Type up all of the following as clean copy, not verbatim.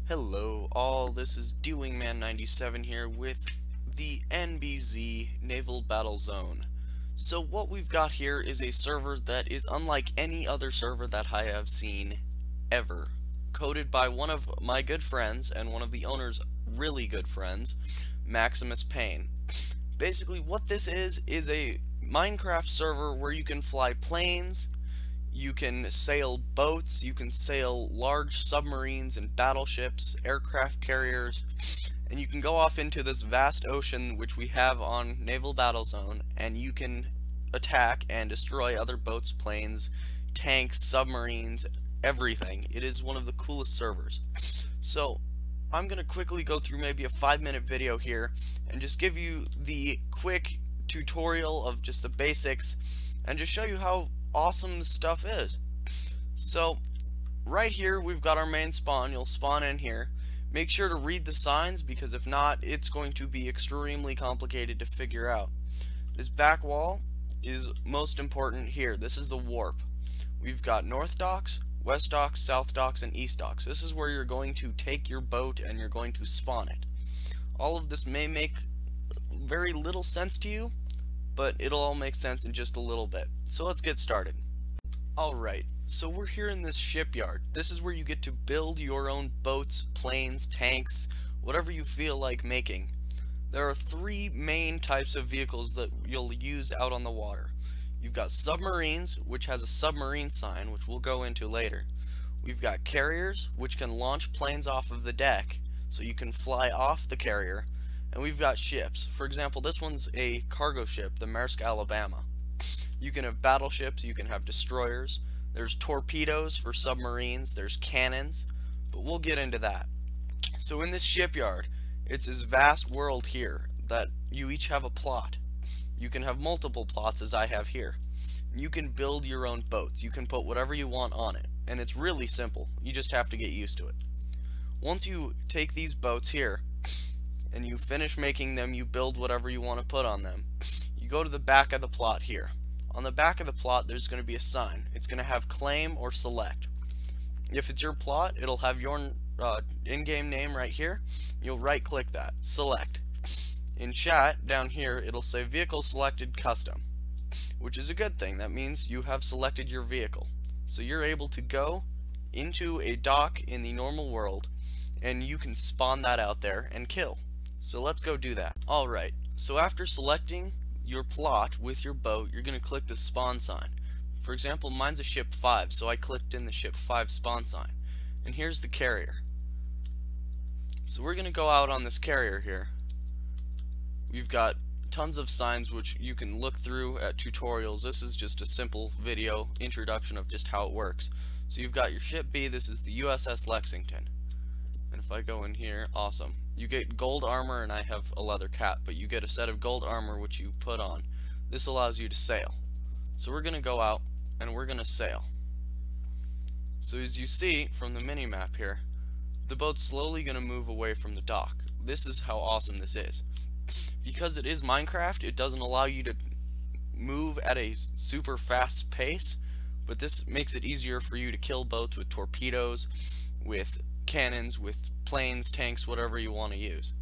Hello all, this is DWING here with the NBZ Naval Battle Zone. So what we've got here is a server that is unlike any other server that I have seen ever. Coded by one of my good friends and one of the owner's really good friends, Maximus Payne. Basically what this is a Minecraft server where you can fly planes, you can sail boats, you can sail large submarines and battleships, aircraft carriers, and you can go off into this vast ocean which we have on Naval Battle Zone, and you can attack and destroy other boats, planes, tanks, submarines, everything. It is one of the coolest servers. So I'm going to quickly go through maybe a 5-minute video here and just give you the quick tutorial of just the basics and just show you how awesome this stuff is. So right here we've got our main spawn. You'll spawn in here. Make sure to read the signs, because if not, it's going to be extremely complicated to figure out. This back wall is most important here. This is the warp. We've got north docks, west docks, south docks, and east docks. This is where you're going to take your boat and you're going to spawn it. All of this may make very little sense to you, but it'll all make sense in just a little bit. So let's get started. Alright, so we're here in this shipyard. This is where you get to build your own boats, planes, tanks, whatever you feel like making. There are 3 main types of vehicles that you'll use out on the water. You've got submarines, which has a submarine sign, which we'll go into later. We've got carriers, which can launch planes off of the deck, so you can fly off the carrier. And we've got ships. For example, this one's a cargo ship, the Maersk Alabama. You can have battleships, you can have destroyers. There's torpedoes for submarines, there's cannons, but we'll get into that. So in this shipyard, it's this vast world here that you each have a plot. You can have multiple plots, as I have here. You can build your own boats. You can put whatever you want on it, and it's really simple. You just have to get used to it. Once you take these boats here and you finish making them, you build whatever you want to put on them. You go to the back of the plot here. On the back of the plot, there's going to be a sign. It's going to have claim or select. If it's your plot, it'll have your in-game name right here. You'll right-click that, select. In chat down here, it'll say vehicle selected custom, which is a good thing. That means you have selected your vehicle. So you're able to go into a dock in the normal world, and you can spawn that out there and kill. So let's go do that. Alright, so after selecting your plot with your boat, you're going to click the spawn sign. For example, mine's a ship 5, so I clicked in the ship 5 spawn sign. And here's the carrier. So we're going to go out on this carrier here. We've got tons of signs which you can look through at tutorials. This is just a simple video introduction of just how it works. So you've got your ship B, this is the USS Lexington. And if I go in here, awesome. You get gold armor, and I have a leather cap, but you get a set of gold armor which you put on. This allows you to sail. So we're going to go out and we're going to sail. So as you see from the mini-map here, the boat's slowly going to move away from the dock. This is how awesome this is. Because it is Minecraft, it doesn't allow you to move at a super fast pace, but this makes it easier for you to kill boats with torpedoes, with cannons, with planes, tanks, whatever you want to use.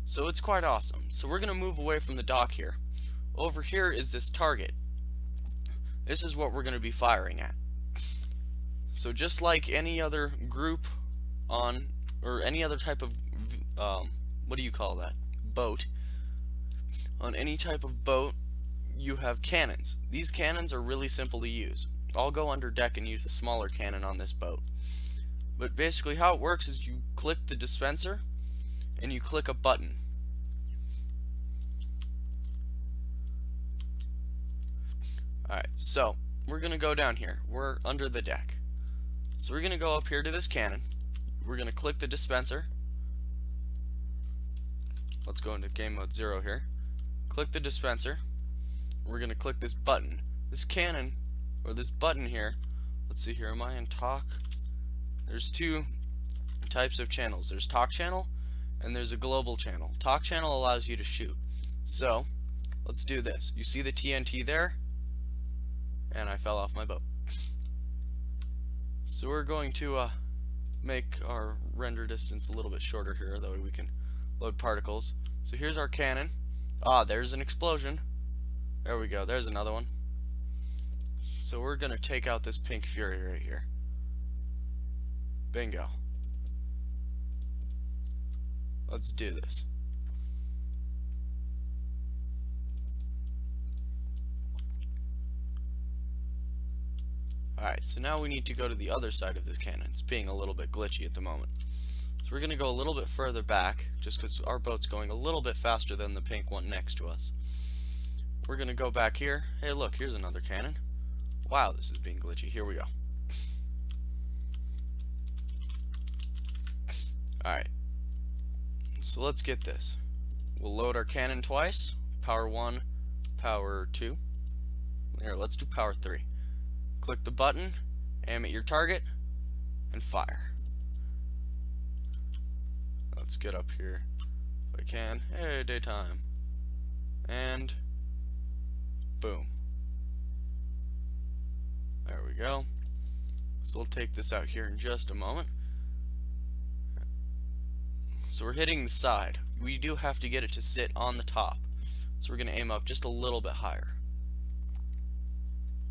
So it's quite awesome. So we're going to move away from the dock here. Over here is this target. This is what we're going to be firing at. So just like any other group on, or any other type of, what do you call that? Boat. On any type of boat, you have cannons. These cannons are really simple to use. I'll go under deck and use a smaller cannon on this boat. But basically how it works is you click the dispenser and you click a button. Alright, so we're going to go down here. We're under the deck. So we're going to go up here to this cannon. We're going to click the dispenser. Let's go into game mode 0 here. Click the dispenser. We're going to click this button. This cannon, or this button here, let's see here, am I in talk? There's 2 types of channels. There's talk channel and there's a global channel. Talk channel allows you to shoot. So let's do this. You see the TNT there? And I fell off my boat. So we're going to make our render distance a little bit shorter here, that way we can load particles. So here's our cannon. Ah, there's an explosion. There we go, there's another one. So we're gonna take out this pink fury right here. Bingo. Let's do this. Alright, so now we need to go to the other side of this cannon. It's being a little bit glitchy at the moment. So we're going to go a little bit further back, just because our boat's going a little bit faster than the pink one next to us. We're going to go back here. Hey look, here's another cannon. Wow, this is being glitchy. Here we go. Alright, so let's get this. We'll load our cannon twice. Power 1, power 2. Here, let's do power 3. Click the button, aim at your target, and fire. Let's get up here if I can. Hey, daytime. And boom. There we go. So we'll take this out here in just a moment. So we're hitting the side. We do have to get it to sit on the top. So we're going to aim up just a little bit higher.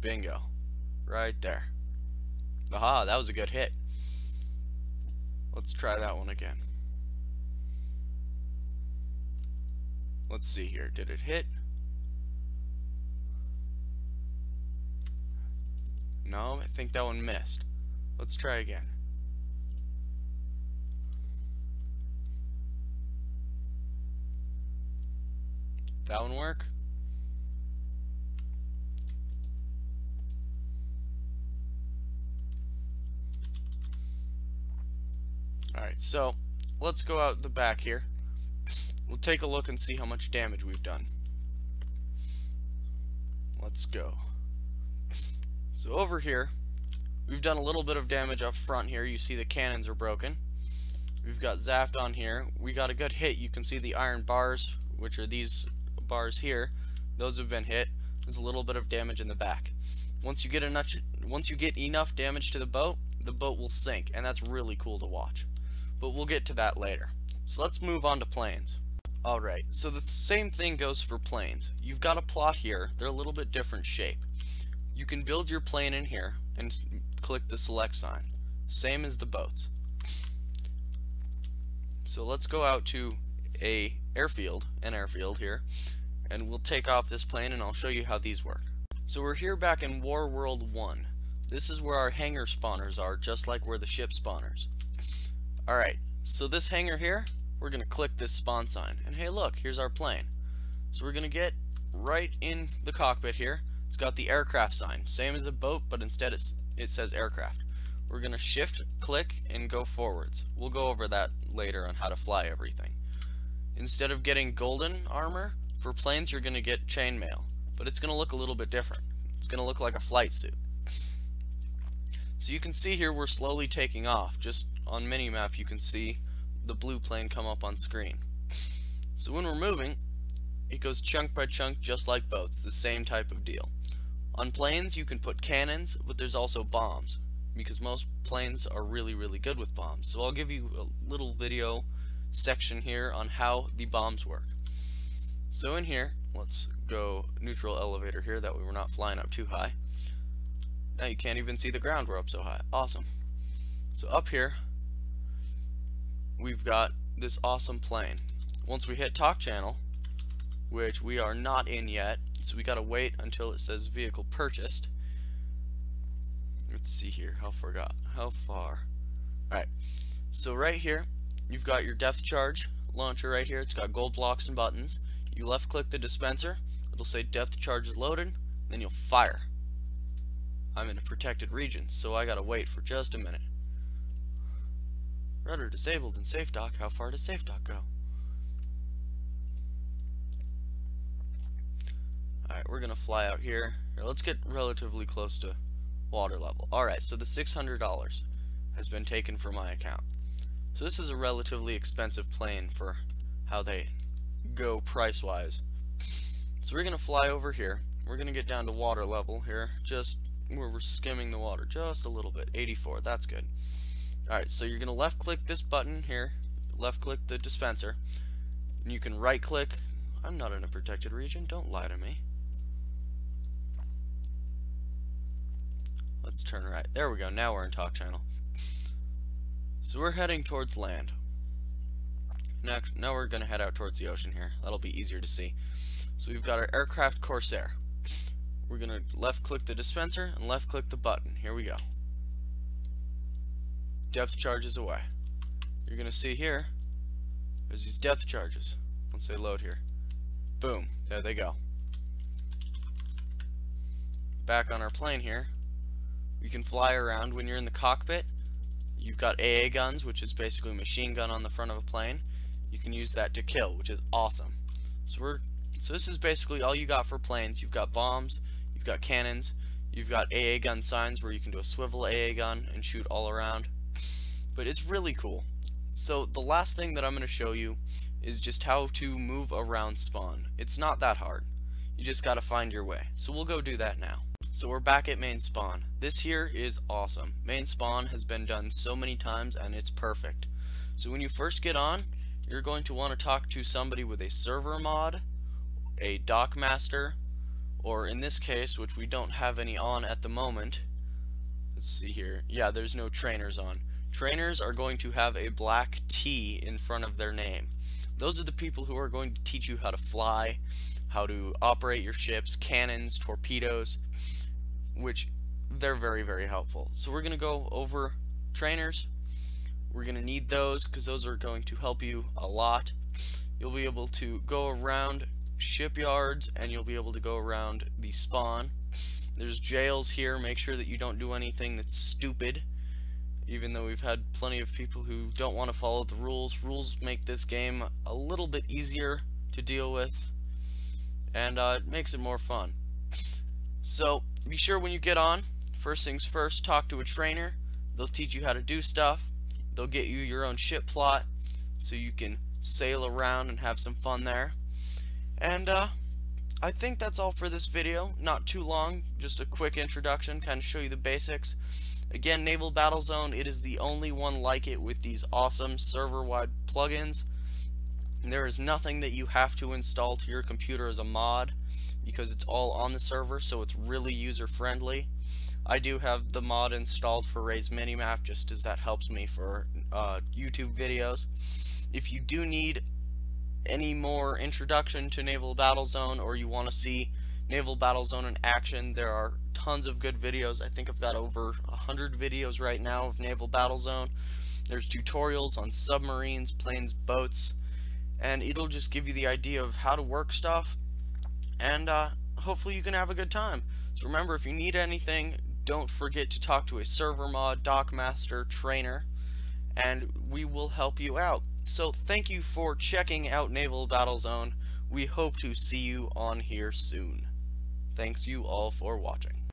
Bingo. Right there. Aha, that was a good hit. Let's try that one again. Let's see here. Did it hit? No, I think that one missed. Let's try again. That one work? Alright, so let's go out the back here. We'll take a look and see how much damage we've done. Let's go. So over here, we've done a little bit of damage up front here. You see the cannons are broken. We've got zapped on here. We got a good hit. You can see the iron bars, which are these bars here. Those have been hit. There's a little bit of damage in the back. Once you get enough damage to the boat will sink, and that's really cool to watch. But we'll get to that later. So let's move on to planes. Alright, so the same thing goes for planes. You've got a plot here. They're a little bit different shape. You can build your plane in here and click the select sign. Same as the boats. So let's go out to an airfield here, and we'll take off this plane and I'll show you how these work. So we're here back in War World 1. This is where our hangar spawners are, just like where the ship spawners. Alright, so this hangar here, we're going to click this spawn sign. And hey look, here's our plane. So we're going to get right in the cockpit here. It's got the aircraft sign. Same as a boat, but instead it says aircraft. We're going to shift, click, and go forwards. We'll go over that later on how to fly everything. Instead of getting golden armor, for planes you're going to get chainmail. But it's going to look a little bit different. It's going to look like a flight suit. So you can see here we're slowly taking off. Just on minimap you can see the blue plane come up on screen. So when we're moving, it goes chunk by chunk just like boats, the same type of deal. On planes you can put cannons, but there's also bombs, because most planes are really good with bombs. So I'll give you a little video section here on how the bombs work. So in here, let's go neutral elevator here, that way we're not flying up too high. Now you can't even see the ground, we're up so high. Awesome. So up here, we've got this awesome plane. Once we hit talk channel, which we are not in yet, so we gotta wait until it says vehicle purchased. Let's see here, how far? Alright, so right here, you've got your depth charge launcher right here. It's got gold blocks and buttons. You left click the dispenser, it'll say depth charge is loaded, then you'll fire. I'm in a protected region, so I gotta wait for just a minute. Rudder disabled in safe dock. How far does safe dock go? Alright, we're gonna fly out here. Let's get relatively close to water level. Alright, so the $600 has been taken from my account. So this is a relatively expensive plane for how they go price-wise. So we're gonna fly over here. We're gonna get down to water level here, just where we're skimming the water just a little bit. 84, that's good. Alright, so you're gonna left click this button here, left click the dispenser, and you can right click. I'm not in a protected region, don't lie to me. Let's turn right. There we go, now we're in talk channel. So we're heading towards land. Now we're gonna head out towards the ocean here. That'll be easier to see. So we've got our aircraft Corsair. We're gonna left click the dispenser and left click the button. Here we go. Depth charges away. You're gonna see here, there's these depth charges. Once they load here. Boom, there they go. Back on our plane here, you can fly around. When you're in the cockpit, you've got AA guns, which is basically a machine gun on the front of a plane. You can use that to kill, which is awesome. So this is basically all you got for planes. You've got bombs, you've got cannons, you've got AA gun signs where you can do a swivel AA gun and shoot all around. But it's really cool. So the last thing that I'm going to show you is just how to move around spawn. It's not that hard. You just got to find your way. So we'll go do that now. So we're back at main spawn. This here is awesome. Main spawn has been done so many times and it's perfect. So when you first get on, you're going to want to talk to somebody with a server mod, a dock master, or in this case, which we don't have any on at the moment. Let's see here. Yeah, there's no trainers on. Trainers are going to have a black T in front of their name. Those are the people who are going to teach you how to fly, how to operate your ships, cannons, torpedoes, which they're very, very helpful. So we're going to go over trainers. We're going to need those because those are going to help you a lot. You'll be able to go around shipyards and you'll be able to go around the spawn. There's jails here. Make sure that you don't do anything that's stupid. Even though we've had plenty of people who don't want to follow the rules. Rules make this game a little bit easier to deal with, and it makes it more fun. So be sure when you get on, first things first, talk to a trainer. They'll teach you how to do stuff. They'll get you your own ship plot so you can sail around and have some fun there. And I think that's all for this video. Not too long, just a quick introduction, kind of show you the basics. Again, Naval Battle Zone, it is the only one like it with these awesome server-wide plugins. There is nothing that you have to install to your computer as a mod because it's all on the server, so it's really user-friendly. I do have the mod installed for Ray's Minimap just as that helps me for YouTube videos. If you do need any more introduction to Naval Battle Zone or you want to see Naval Battle Zone in action, there are tons of good videos. I think I've got over 100 videos right now of Naval Battle Zone. There's tutorials on submarines, planes, boats, and it'll just give you the idea of how to work stuff, and hopefully you can have a good time. So remember, if you need anything, don't forget to talk to a server mod, dock master, trainer, and we will help you out. So thank you for checking out Naval Battle Zone. We hope to see you on here soon. Thanks you all for watching.